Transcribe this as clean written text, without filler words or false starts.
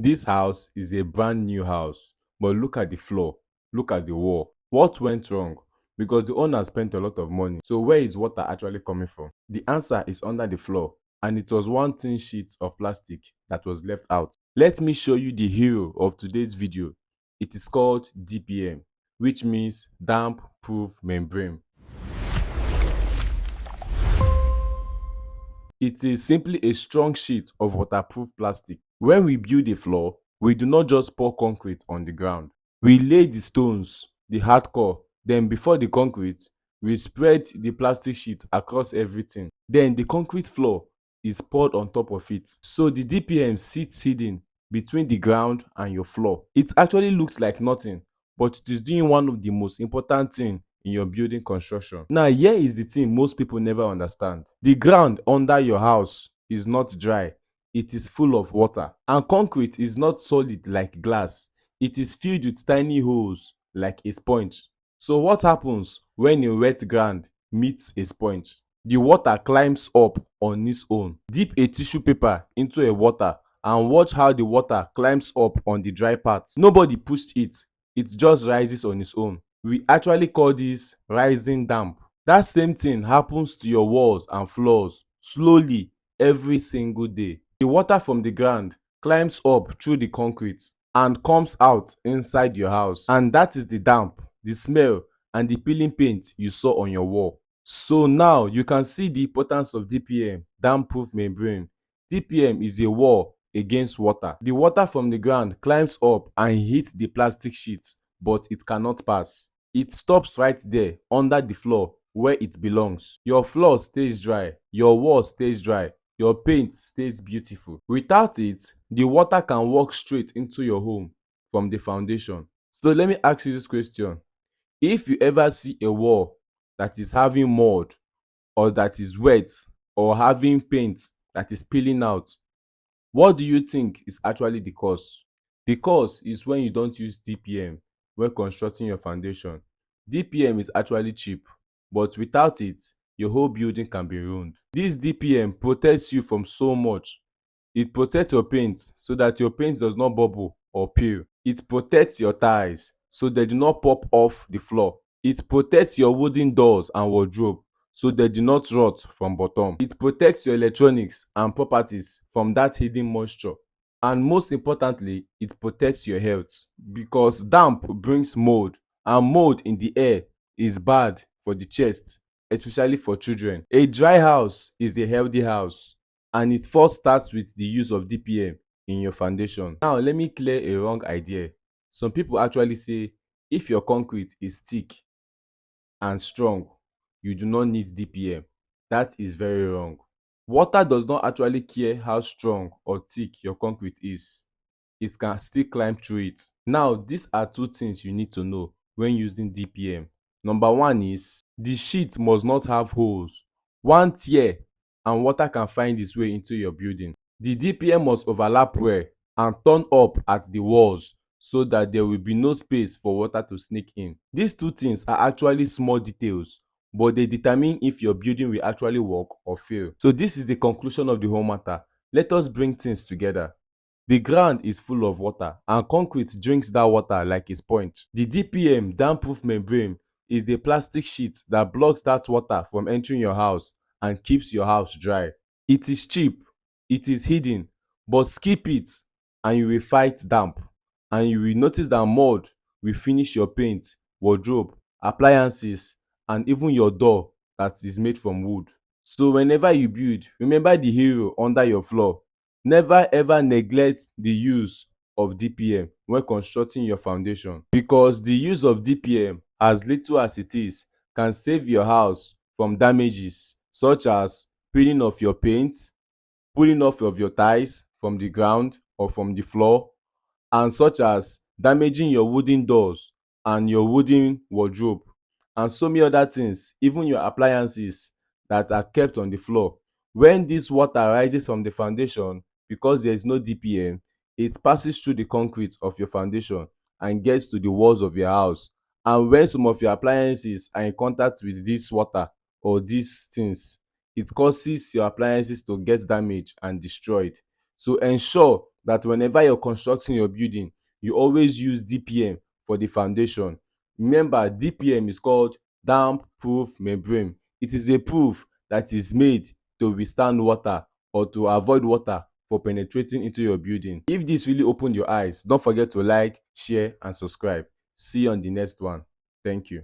This house is a brand new house, but look at the floor, look at the wall. What went wrong? Because the owner spent a lot of money. So where is water actually coming from? The answer is under the floor, and it was one thin sheet of plastic that was left out. Let me show you the hero of today's video. It is called DPM, which means damp proof membrane. It is simply a strong sheet of waterproof plastic. When we build a floor, we do not just pour concrete on the ground. We lay the stones, the hardcore, then before the concrete, we spread the plastic sheet across everything. Then the concrete floor is poured on top of it. So the DPM sits hidden between the ground and your floor. It actually looks like nothing, but it is doing one of the most important things in your building construction. Now, here is the thing most people never understand. The ground under your house is not dry, it is full of water. And concrete is not solid like glass, it is filled with tiny holes like a sponge. So what happens when a wet ground meets a sponge? The water climbs up on its own. Dip a tissue paper into a water and watch how the water climbs up on the dry parts. Nobody pushed it, it just rises on its own. We actually call this rising damp. That same thing happens to your walls and floors slowly every single day. The water from the ground climbs up through the concrete and comes out inside your house, and that is the damp, the smell, and the peeling paint you saw on your wall. So now you can see the importance of DPM, damp proof membrane. DPM is a wall against water. The water from the ground climbs up and hits the plastic sheet, but it cannot pass. It stops right there under the floor where it belongs. Your floor stays dry, your wall stays dry, your paint stays beautiful. Without it, the water can walk straight into your home from the foundation. So let me ask you this question. If you ever see a wall that is having mud, or that is wet, or having paint that is peeling out, what do you think is actually the cause? The cause is when you don't use DPM when constructing your foundation. DPM is actually cheap, but without it, your whole building can be ruined. This DPM protects you from so much. It protects your paint so that your paint does not bubble or peel. It protects your tiles so they do not pop off the floor. It protects your wooden doors and wardrobe so they do not rot from bottom. It protects your electronics and properties from that hidden moisture. And most importantly, it protects your health, because damp brings mold, and mold in the air is bad for the chest, especially for children. A dry house is a healthy house, and it first starts with the use of DPM in your foundation. Now let me clear a wrong idea. Some people actually say if your concrete is thick and strong, you do not need DPM. That is very wrong. Water does not actually care how strong or thick your concrete is. It can still climb through it. Now, these are two things you need to know when using DPM. Number one is the sheet must not have holes. One tear and water can find its way into your building. The DPM must overlap well and turn up at the walls so that there will be no space for water to sneak in. These two things are actually small details, but they determine if your building will actually work or fail. So this is the conclusion of the whole matter. Let us bring things together. The ground is full of water, and concrete drinks that water like a sponge. The DPM, damp-proof membrane, is the plastic sheet that blocks that water from entering your house and keeps your house dry. It is cheap, it is hidden, but skip it and you will fight damp, and you will notice that mud will finish your paint, wardrobe, appliances, and even your door that is made from wood. So whenever you build, remember the hero under your floor. Never ever neglect the use of DPM when constructing your foundation, because the use of DPM, as little as it is, can save your house from damages such as peeling off your paint, pulling off of your tiles from the ground or from the floor, and such as damaging your wooden doors and your wooden wardrobe, and so many other things, even your appliances that are kept on the floor. When this water rises from the foundation, because there is no DPM, it passes through the concrete of your foundation and gets to the walls of your house. And when some of your appliances are in contact with this water or these things, it causes your appliances to get damaged and destroyed. So ensure that whenever you're constructing your building, you always use DPM for the foundation. Remember, DPM is called damp proof membrane. It is a proof that is made to withstand water or to avoid water for penetrating into your building. If this really opened your eyes, don't forget to like, share and subscribe. See you on the next one. Thank you.